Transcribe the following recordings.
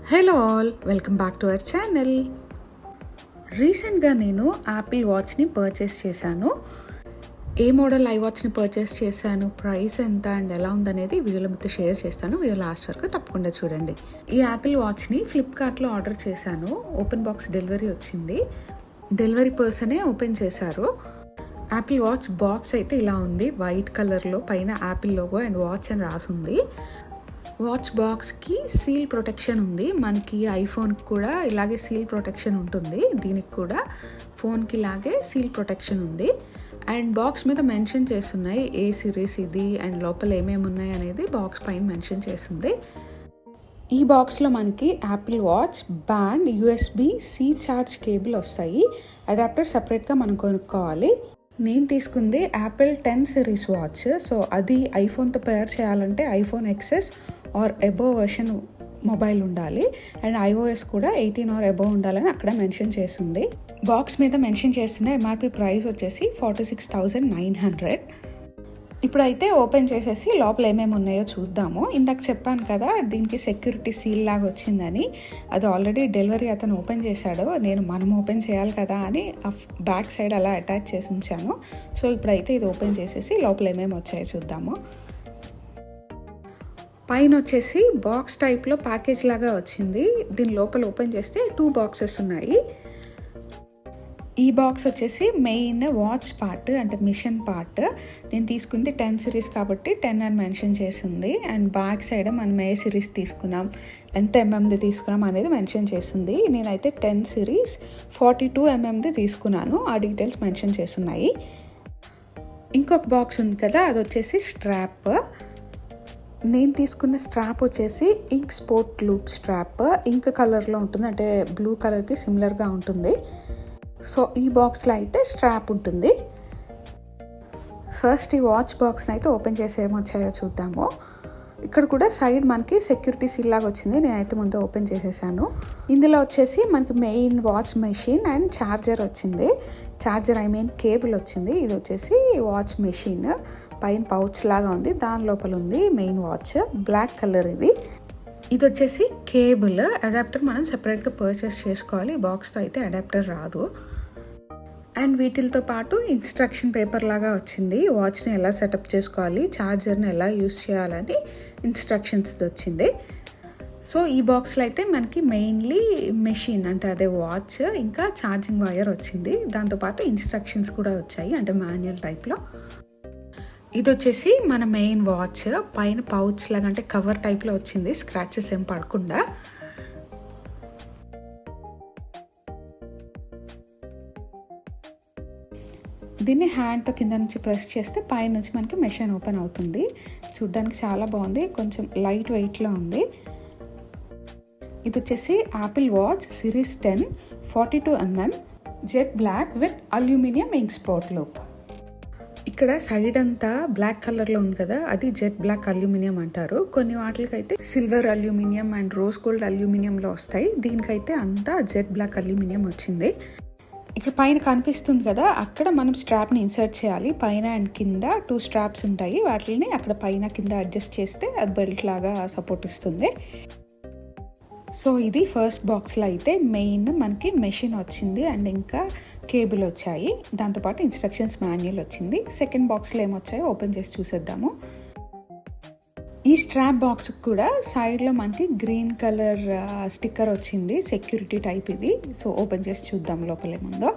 Hello all, welcome back to our channel. రీసెంట్గా నేను Apple వాచ్ని purchase చేశాను. ఏ మోడల్ ఐ వాచ్ని పర్చేస్ చేశాను, ప్రైస్ ఎంత అండ్ ఎలా ఉందనేది వీడియోలో మీతో షేర్ చేస్తాను. వీడియో లాస్ట్ వరకు తప్పకుండా చూడండి. ఈ యాపిల్ వాచ్ని ఫ్లిప్కార్ట్లో ఆర్డర్ చేశాను. ఓపెన్ బాక్స్ డెలివరీ వచ్చింది. డెలివరీ పర్సనే ఓపెన్ చేశారు. యాపిల్ వాచ్ బాక్స్ అయితే ఇలా ఉంది, వైట్ కలర్లో, పైన యాపిల్ లోగో అండ్ వాచ్ అని రాసుంది. వాచ్ బాక్స్కి సీల్ ప్రొటెక్షన్ ఉంది. మనకి ఐఫోన్కి కూడా ఇలాగే సీల్ ప్రొటెక్షన్ ఉంటుంది. దీనికి కూడా ఫోన్కి ఇలాగే సీల్ ప్రొటెక్షన్ ఉంది. అండ్ బాక్స్ మీద మెన్షన్ చేస్తున్నాయి ఏ సిరీస్ ఇది అండ్ లోపల ఏమేమి ఉన్నాయి అనేది బాక్స్ పైన మెన్షన్ చేస్తుంది. ఈ బాక్స్లో మనకి Apple watch, band, USB, C charge cable వస్తాయి. అడాప్టర్ సపరేట్గా మనం కొనుక్కోవాలి. నేను తీసుకుంది యాపిల్ 10 సిరీస్ వాచ్. సో అది ఐఫోన్తో పేర్ చేయాలంటే iPhone XS or above version mobile ఉండాలి. అండ్ iOS కూడా 18 ఆర్ అబోవ్ ఉండాలని అక్కడ మెన్షన్ చేస్తుంది. బాక్స్ మీద మెన్షన్ చేస్తున్న ఎంఆర్పి ప్రైస్ వచ్చేసి 46,900. ఇప్పుడైతే ఓపెన్ చేసేసి లోపల ఏమేమి ఉన్నాయో చూద్దాము. ఇందాక చెప్పాను కదా దీనికి సెక్యూరిటీ సీల్ లాగా వచ్చిందని. అది ఆల్రెడీ డెలివరీ అతను ఓపెన్ చేశాడు. మనం ఓపెన్ చేయాలి కదా అని బ్యాక్ సైడ్ అలా అటాచ్ చేసి ఉంచాను. సో ఇప్పుడైతే ఇది ఓపెన్ చేసేసి లోపల ఏమేమి వచ్చాయో చూద్దాము. పైన వచ్చేసి బాక్స్ టైప్లో ప్యాకేజ్ లాగా వచ్చింది. దీని లోపల ఓపెన్ చేస్తే 2 బాక్సెస్ ఉన్నాయి. ఈ బాక్స్ వచ్చేసి మెయిన్ వాచ్ పార్ట్, అంటే మిషన్ పార్ట్. నేను తీసుకుంది 10 సిరీస్ కాబట్టి 10 అని మెన్షన్ చేసింది. అండ్ బ్యాక్ సైడ్ మనం ఏ సిరీస్ తీసుకున్నాం, ఎంత ఎంఎంది తీసుకున్నాం అనేది మెన్షన్ చేస్తుంది. నేనైతే 10 సిరీస్ 42 ఎంఎంది తీసుకున్నాను. ఆ డీటెయిల్స్ మెన్షన్ చేస్తున్నాయి. ఇంకొక బాక్స్ ఉంది కదా, అది వచ్చేసి స్ట్రాప్. నేను తీసుకున్న స్ట్రాప్ వచ్చేసి ఇంక్ స్పోర్ట్ లూప్ స్ట్రాప్. ఇంక్ కలర్లో ఉంటుంది, అంటే బ్లూ కలర్కి సిమిలర్గా ఉంటుంది. సో ఈ బాక్స్లో అయితే స్ట్రాప్ ఉంటుంది. ఫస్ట్ ఈ వాచ్ బాక్స్ని అయితే ఓపెన్ చేసి ఏమొచ్చాయో చూద్దాము. ఇక్కడ కూడా సైడ్ మనకి సెక్యూరిటీ సీల్ లాగా వచ్చింది. నేనైతే ముందు ఓపెన్ చేసేసాను. ఇందులో వచ్చేసి మనకి main watch machine and charger వచ్చింది. ఛార్జర్ కేబుల్ వచ్చింది. ఇది వచ్చేసి వాచ్ మెషిన్, పైన పౌచ్ లాగా ఉంది, దాని లోపల ఉంది మెయిన్ వాచ్, బ్లాక్ కలర్. ఇది వచ్చేసి కేబుల్. అడాప్టర్ మనం సెపరేట్గా పర్చేస్ చేసుకోవాలి. బాక్స్తో అయితే అడాప్టర్ రాదు. అండ్ వీటితో పాటు ఇన్స్ట్రక్షన్ పేపర్ లాగా వచ్చింది. వాచ్ని ఎలా సెటప్ చేసుకోవాలి, ఛార్జర్ని ఎలా యూస్ చేయాలని ఇన్స్ట్రక్షన్స్ వచ్చింది. సో ఈ బాక్స్లో అయితే మనకి మెయిన్లీ మెషిన్, అంటే అదే వాచ్, ఇంకా ఛార్జింగ్ వైర్ వచ్చింది. దాంతోపాటు ఇన్స్ట్రక్షన్స్ కూడా వచ్చాయి, అంటే మాన్యువల్ టైప్లో. ఇది వచ్చేసి మన మెయిన్ వాచ్, పైన పౌచ్ లాగా, అంటే కవర్ టైప్లో వచ్చింది, స్క్రాచెస్ ఏం పడకుండా. దీన్ని హ్యాండ్తో కింద నుంచి ప్రెస్ చేస్తే పైన నుంచి మనకి మెషిన్ ఓపెన్ అవుతుంది. చూడ్డానికి చాలా బాగుంది, కొంచెం లైట్ వెయిట్లో ఉంది. ఇది వచ్చేసి Apple watch series 10 42 mm jet black with aluminium ink sport loop. ఇక్కడ సైడ్ అంతా బ్లాక్ కలర్లో ఉంది కదా, అది జెట్ బ్లాక్ అల్యూమినియం అంటారు. కొన్ని వాటికైతే silver aluminium and rose gold అల్యూమినియంలో వస్తాయి. దీనికైతే అంతా జెట్ బ్లాక్ అల్యూమినియం వచ్చింది. ఇక్కడ పైన కనిపిస్తుంది కదా, అక్కడ మనం స్ట్రాప్ని ఇన్సర్ట్ చేయాలి. పైన అండ్ కింద 2 స్ట్రాప్స్ ఉంటాయి. వాటిని అక్కడ పైన కింద అడ్జస్ట్ చేస్తే అది బెల్ట్ లాగా సపోర్ట్ ఇస్తుంది. సో ఇది ఫస్ట్ బాక్స్లో అయితే మెయిన్ మనకి మెషిన్ వచ్చింది అండ్ ఇంకా కేబుల్ వచ్చాయి. దాంతోపాటు ఇన్స్ట్రక్షన్స్ మాన్యువల్ వచ్చింది. సెకండ్ బాక్స్లో ఏమొచ్చాయో ఓపెన్ చేసి చూసేద్దాము. ఈ స్ట్రాప్ బాక్స్ కూడా సైడ్లో మనకి గ్రీన్ కలర్ స్టిక్కర్ వచ్చింది, సెక్యూరిటీ టైప్ ఇది. సో ఓపెన్ చేసి చూద్దాం లోపల ఏముందో.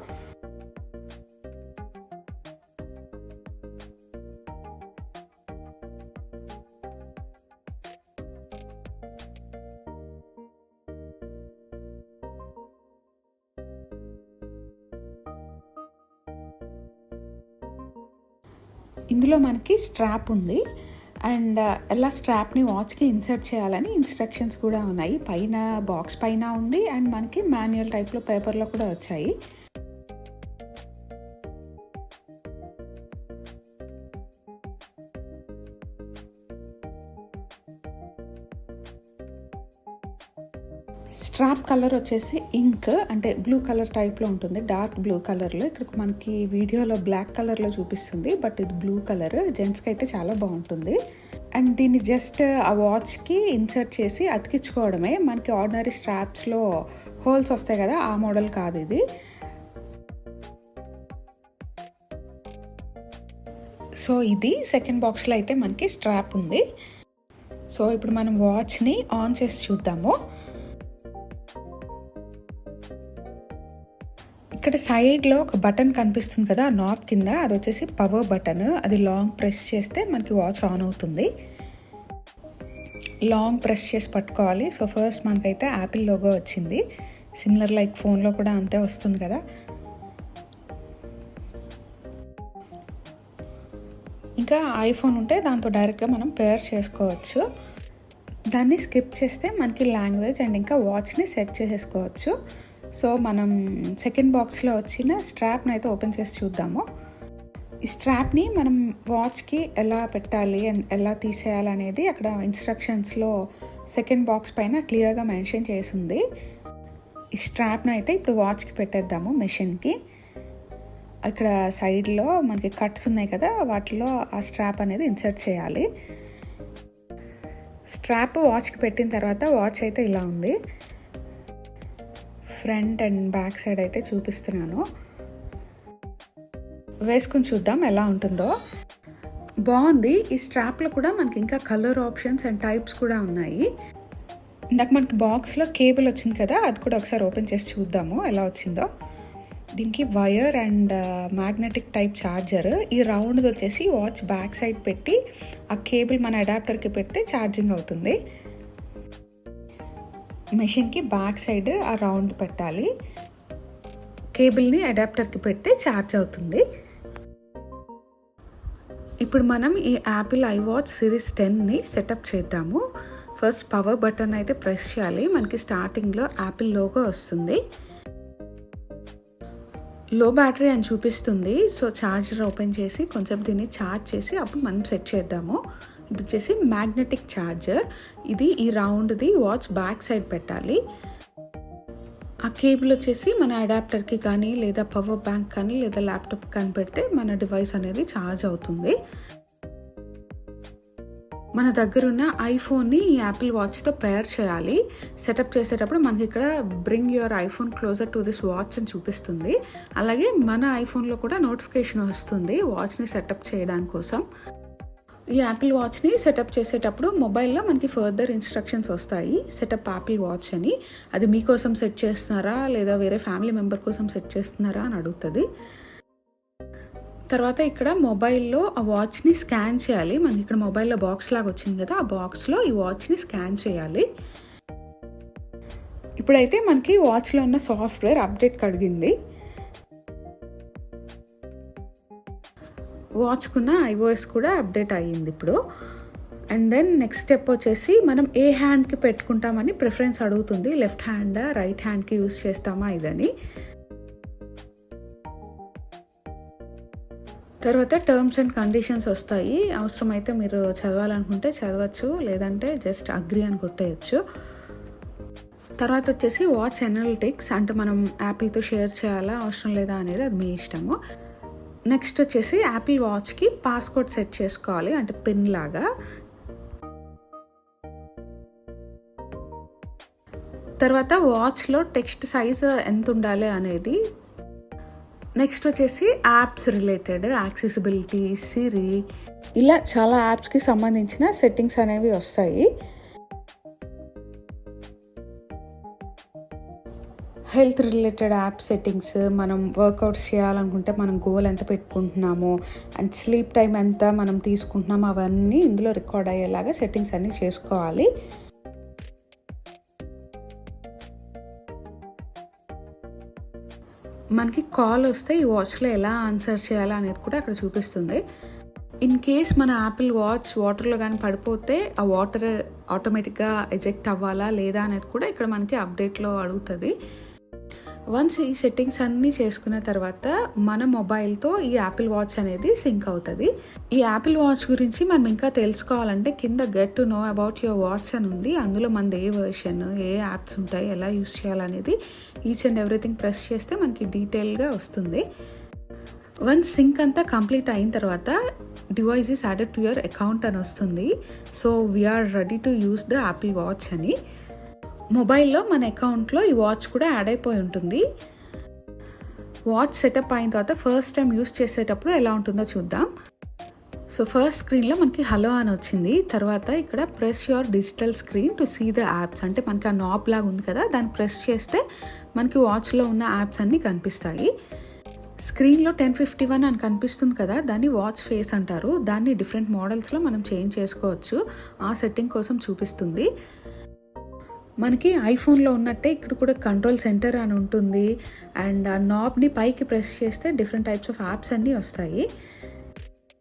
ఇందులో మనకి స్ట్రాప్ ఉంది అండ్ ఎలా స్ట్రాప్ని వాచ్కి ఇన్సర్ట్ చేయాలని ఇన్స్ట్రక్షన్స్ కూడా ఉన్నాయి. పైన బాక్స్ పైన ఉంది అండ్ మనకి మాన్యువల్ టైప్లో పేపర్లో కూడా వచ్చాయి. స్ట్రాప్ కలర్ వచ్చేసి ఇంక్ అంటే బ్లూ కలర్ టైప్లో ఉంటుంది, డార్క్ బ్లూ కలర్లో. ఇక్కడ మనకి వీడియోలో బ్లాక్ కలర్లో చూపిస్తుంది, బట్ ఇది బ్లూ కలర్. జెంట్స్కి అయితే చాలా బాగుంటుంది. అండ్ దీన్ని జస్ట్ ఆ వాచ్కి ఇన్సర్ట్ చేసి అతికించుకోవడమే. మనకి ఆర్డినరీ స్ట్రాప్స్లో హోల్స్ వస్తాయి కదా, ఆ మోడల్ కాదు ఇది. సో ఇది సెకండ్ బాక్స్లో అయితే మనకి స్ట్రాప్ ఉంది. సో ఇప్పుడు మనం వాచ్ని ఆన్ చేసి చూద్దాము. ఇక్కడ సైడ్లో ఒక బటన్ కనిపిస్తుంది కదా, నాబ్ కింద, అది వచ్చేసి పవర్ బటన్. అది లాంగ్ ప్రెస్ చేస్తే మనకి వాచ్ ఆన్ అవుతుంది. లాంగ్ ప్రెస్ చేసి పట్టుకోవాలి. సో ఫస్ట్ మనకైతే యాపిల్ లోగో వచ్చింది. సిమిలర్ లైక్ ఫోన్లో కూడా అంతే వస్తుంది కదా. ఇంకా ఐఫోన్ ఉంటే దాంతో డైరెక్ట్గా మనం పేర్ చేసుకోవచ్చు. దాన్ని స్కిప్ చేస్తే మనకి లాంగ్వేజ్ అండ్ ఇంకా వాచ్ని సెట్ చేసేసుకోవచ్చు. సో మనం సెకండ్ బాక్స్లో వచ్చిన స్ట్రాప్ని అయితే ఓపెన్ చేసి చూద్దాము. ఈ స్ట్రాప్ని మనం వాచ్కి ఎలా పెట్టాలి అండ్ ఎలా తీసేయాలి అనేది అక్కడ ఇన్స్ట్రక్షన్స్లో సెకండ్ బాక్స్ పైన క్లియర్గా మెన్షన్ చేసింది. ఈ స్ట్రాప్ని అయితే ఇప్పుడు వాచ్కి పెట్టేద్దాము మెషిన్కి. ఇక్కడ సైడ్లో మనకి కట్స్ ఉన్నాయి కదా, వాటిలో ఆ స్ట్రాప్ అనేది ఇన్సర్ట్ చేయాలి. స్ట్రాప్ వాచ్కి పెట్టిన తర్వాత వాచ్ అయితే ఇలా ఉంది. ఫ్రంట్ అండ్ బ్యాక్ సైడ్ అయితే చూపిస్తున్నాను. వేసుకుని చూద్దాం ఎలా ఉంటుందో. బాగుంది. ఈ స్ట్రాప్లో కూడా మనకి ఇంకా కలర్ ఆప్షన్స్ అండ్ టైప్స్ కూడా ఉన్నాయి. ఇందాక మనకి బాక్స్లో కేబుల్ వచ్చింది కదా, అది కూడా ఒకసారి ఓపెన్ చేసి చూద్దాము ఎలా వచ్చిందో. దీనికి wire and magnetic type charger. ఈ రౌండ్ది వచ్చేసి వాచ్ బ్యాక్ సైడ్ పెట్టి ఆ కేబుల్ మన అడాప్టర్కి పెడితే ఛార్జింగ్ అవుతుంది. మెషిన్కి బ్యాక్ సైడ్ ఆ రౌండ్ పెట్టాలి. కేబుల్ని అడాప్టర్కి పెడితే ఛార్జ్ అవుతుంది. ఇప్పుడు మనం ఈ యాపిల్ ఐవాచ్ సిరీస్ 10ని సెటప్ చేద్దాము. ఫస్ట్ పవర్ బటన్ అయితే ప్రెస్ చేయాలి. మనకి స్టార్టింగ్లో యాపిల్ లోగో వస్తుంది. లో బ్యాటరీ అని చూపిస్తుంది. సో ఛార్జర్ ఓపెన్ చేసి కొంచెం దీన్ని ఛార్జ్ చేసి అప్పుడు మనం సెట్ చేద్దాము. ఇది వచ్చేసి మ్యాగ్నెటిక్ ఛార్జర్. ఇది ఈ రౌండ్ది వాచ్ బ్యాక్ సైడ్ పెట్టాలి. ఆ కేబుల్ వచ్చేసి మన అడాప్టర్కి కానీ లేదా పవర్ బ్యాంక్ కానీ లేదా ల్యాప్టాప్ కానీ పెడితే మన డివైస్ అనేది ఛార్జ్ అవుతుంది. మన దగ్గర ఉన్న ఐఫోన్ని ఈ యాపిల్ వాచ్తో పేర్ చేయాలి. సెటప్ చేసేటప్పుడు మనకి ఇక్కడ bring your iPhone closer to this watch అని చూపిస్తుంది. అలాగే మన ఐఫోన్లో కూడా నోటిఫికేషన్ వస్తుంది వాచ్ని సెటప్ చేయడానికి కోసం. ఈ యాపిల్ వాచ్ని సెటప్ చేసేటప్పుడు మొబైల్లో మనకి ఫర్దర్ ఇన్స్ట్రక్షన్స్ వస్తాయి. సెటప్ యాపిల్ వాచ్ అని. అది మీకోసం సెట్ చేస్తున్నారా లేదా వేరే ఫ్యామిలీ మెంబర్ కోసం సెట్ చేస్తున్నారా అని అడుగుతుంది. తర్వాత ఇక్కడ మొబైల్లో ఆ వాచ్ని స్కాన్ చేయాలి. మనకి ఇక్కడ మొబైల్లో బాక్స్ లాగా వచ్చింది కదా, ఆ బాక్స్లో ఈ వాచ్ని స్కాన్ చేయాలి. ఇప్పుడైతే మనకి వాచ్లో ఉన్న సాఫ్ట్వేర్ అప్డేట్ అడిగింది. వాచ్కున్న iOS కూడా అప్డేట్ అయ్యింది ఇప్పుడు. అండ్ దెన్ నెక్స్ట్ స్టెప్ వచ్చేసి మనం ఏ హ్యాండ్కి పెట్టుకుంటామని ప్రిఫరెన్స్ అడుగుతుంది. లెఫ్ట్ హ్యాండ్ రైట్ హ్యాండ్కి యూస్ చేస్తామా ఇదని. తర్వాత టర్మ్స్ అండ్ కండిషన్స్ వస్తాయి. అవసరమైతే మీరు చదవాలనుకుంటే చదవచ్చు, లేదంటే జస్ట్ అగ్రీ అని కొట్టేయచ్చు. తర్వాత వచ్చేసి వాచ్ అనలిటిక్స్, అంటే మనం యాపిల్తో షేర్ చేయాలా అవసరం లేదా అనేది అది మీ ఇష్టము. నెక్స్ట్ వచ్చేసి యాపిల్ వాచ్కి పాస్కోడ్ సెట్ చేసుకోవాలి, అంటే పిన్ లాగా. తర్వాత వాచ్లో టెక్స్ట్ సైజ్ ఎంత ఉండాలి అనేది. నెక్స్ట్ వచ్చేసి యాప్స్ రిలేటెడ్, యాక్సెసిబిలిటీ, సిరి, ఇలా చాలా యాప్స్కి సంబంధించిన సెట్టింగ్స్ అనేవి వస్తాయి. హెల్త్ రిలేటెడ్ యాప్ సెట్టింగ్స్, మనం వర్కౌట్స్ చేయాలనుకుంటే మనం గోల్ ఎంత పెట్టుకుంటున్నామో అండ్ స్లీప్ టైం ఎంత మనం తీసుకుంటున్నామో అవన్నీ ఇందులో రికార్డ్ అయ్యేలాగా సెట్టింగ్స్ అన్నీ చేసుకోవాలి. మనకి కాల్ వస్తే ఈ వాచ్లో ఎలా ఆన్సర్ చేయాలా అనేది కూడా అక్కడ చూపిస్తుంది. ఇన్ కేస్ మన యాపిల్ వాచ్ వాటర్లో కానీ పడిపోతే ఆ వాటర్ ఆటోమేటిక్గా ఎజెక్ట్ అవ్వాలా లేదా అనేది కూడా ఇక్కడ మనకి అప్డేట్లో అడుగుతుంది. వన్స్ ఈ సెట్టింగ్స్ అన్నీ చేసుకున్న తర్వాత మన మొబైల్తో ఈ యాపిల్ వాచ్ అనేది సింక్ అవుతుంది. ఈ యాపిల్ వాచ్ గురించి మనం ఇంకా తెలుసుకోవాలంటే కింద get to know about your watch అని ఉంది. అందులో మనది ఏ వర్షన్, ఏ యాప్స్ ఉంటాయి, ఎలా యూస్ చేయాలనేది ఈచ్ అండ్ ఎవ్రీథింగ్ ప్రెస్ చేస్తే మనకి డీటెయిల్గా వస్తుంది. వన్స్ సింక్ అంతా కంప్లీట్ అయిన తర్వాత device is added to your account అని వస్తుంది. So we're ready to use the Apple watch అని. మొబైల్లో మన అకౌంట్లో ఈ వాచ్ కూడా యాడ్ అయిపోయి ఉంటుంది. వాచ్ సెటప్ అయిన తర్వాత ఫస్ట్ టైం యూస్ చేసేటప్పుడు ఎలా ఉంటుందో చూద్దాం. సో ఫస్ట్ స్క్రీన్లో మనకి హలో అని వచ్చింది. తర్వాత ఇక్కడ press your digital screen to see the apps, అంటే మనకి ఆ నాబ్ లాగా ఉంది కదా, దాన్ని ప్రెస్ చేస్తే మనకి వాచ్లో ఉన్న యాప్స్ అన్నీ కనిపిస్తాయి. స్క్రీన్లో 1051 అని కనిపిస్తుంది కదా, దాన్ని వాచ్ ఫేస్ అంటారు. దాన్ని డిఫరెంట్ మోడల్స్లో మనం చేంజ్ చేసుకోవచ్చు. ఆ సెట్టింగ్ కోసం చూపిస్తుంది. మనకి ఐఫోన్లో ఉన్నట్టే ఇక్కడ కూడా కంట్రోల్ సెంటర్ అని ఉంటుంది. అండ్ ఆ నాబ్ని పైకి ప్రెస్ చేస్తే డిఫరెంట్ టైప్స్ ఆఫ్ యాప్స్ అన్నీ వస్తాయి.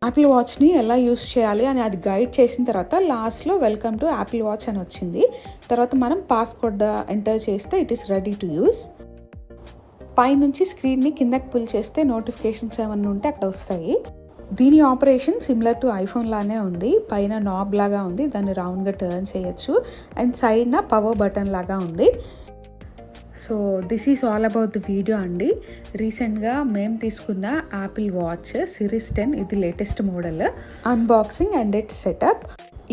యాపిల్ వాచ్ని ఎలా యూస్ చేయాలి అని అది గైడ్ చేసిన తర్వాత లాస్ట్లో వెల్కమ్ టు యాపిల్ వాచ్ అని వచ్చింది. తర్వాత మనం పాస్వర్డ్ ఎంటర్ చేస్తే it is ready to use. పైనుంచి స్క్రీన్ని కిందకి పుల్ చేస్తే నోటిఫికేషన్స్ ఏమన్నా ఉంటే అక్కడ వస్తాయి. దీని ఆపరేషన్ సిమిలర్ టు ఐఫోన్ లానే ఉంది. పైన నాబ్ లాగా ఉంది, దాన్ని రౌండ్గా టర్న్ చేయొచ్చు. అండ్ సైడ్న పవర్ బటన్ లాగా ఉంది. So this is all about the video అండి. రీసెంట్గా మేము తీసుకున్న యాపిల్ వాచ్ సిరీస్ 10, ఇది latest model, unboxing and it's setup.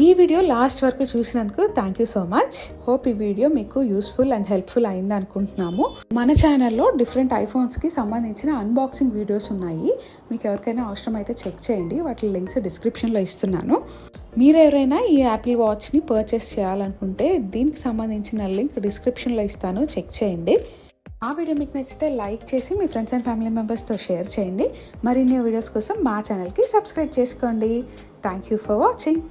ఈ వీడియో లాస్ట్ వరకు చూసినందుకు thank you so much. Hope ఈ వీడియో మీకు యూస్ఫుల్ అండ్ హెల్ప్ఫుల్ అయింది అనుకుంటున్నాము. మన ఛానల్లో డిఫరెంట్ ఐఫోన్స్కి సంబంధించిన అన్బాక్సింగ్ వీడియోస్ ఉన్నాయి. మీకు ఎవరికైనా అవసరం అయితే చెక్ చేయండి. వాటి లింక్స్ డిస్క్రిప్షన్లో ఇస్తున్నాను. మీరు ఎవరైనా ఈ యాపిల్ వాచ్ని పర్చేస్ చేయాలనుకుంటే దీనికి సంబంధించిన లింక్ డిస్క్రిప్షన్లో ఇస్తాను, చెక్ చేయండి. ఆ వీడియో మీకు నచ్చితే లైక్ చేసి మీ ఫ్రెండ్స్ అండ్ ఫ్యామిలీ మెంబర్స్తో షేర్ చేయండి. మరిన్ని వీడియోస్ కోసం మా ఛానల్కి సబ్స్క్రైబ్ చేసుకోండి. Thank you for watching.